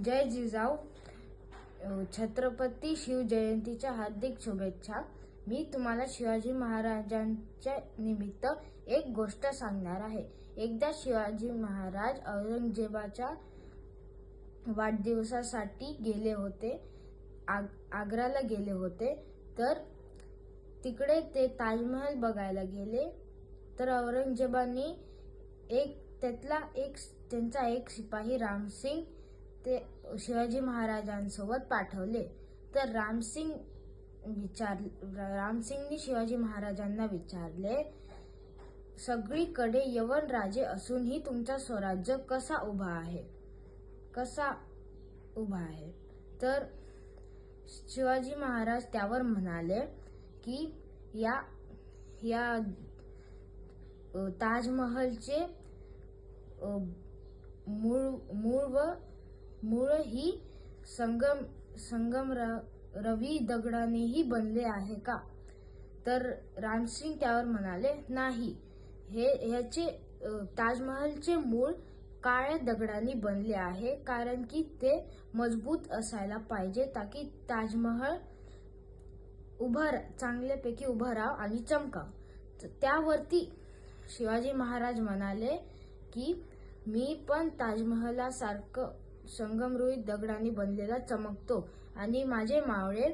जय जिजाऊ. छत्रपती शिवजयंतीच्या हार्दिक शुभेच्छा. मी तुम्हाला शिवाजी महाराजांच्या निमित्त एक गोष्ट सांगणार आहे. एकदा शिवाजी महाराज औरंगजेबाच्या वाढदिवसासाठी गेले होते. आग्र्याला गेले होते. तर तिकडे ते ताजमहल बघायला गेले. तर औरंगजेबाने त्यांचा एक शिपाही रामसिंग ते शिवाजी महाराजांसोबत पाठवले. तर रामसिंगने शिवाजी महाराजांना विचारले, सगळीकडे यवन राजे असूनही तुमचा स्वराज्य कसा उभा आहे? तर शिवाजी महाराज त्यावर म्हणाले की या ताजमहलचे मूळ ही रवी दगडानेही बनले आहे का? तर रामसिंग त्यावर म्हणाले, नाही, ह्याचे ताजमहलचे मूळ काळ्या दगडाने बनले आहे, कारण की ते मजबूत असायला पाहिजे, ताकी ताजमहल चांगल्यापैकी उभा राहाव आणि चमकाव. त्यावरती शिवाजी महाराज म्हणाले की मी पण ताजमहलासारखं संगमरवरी दगडाने बनलेला चमकतो आणि माझे मावळे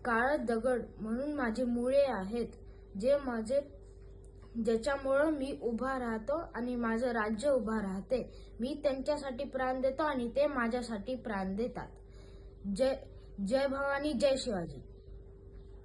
काळ दगड म्हणून माझे मुळे आहेत, ज्याच्यामुळे मी उभा राहतो आणि माझं राज्य उभा राहते. मी त्यांच्यासाठी प्राण देतो आणि ते माझ्यासाठी प्राण देतात. जय भवानी, जय शिवाजी.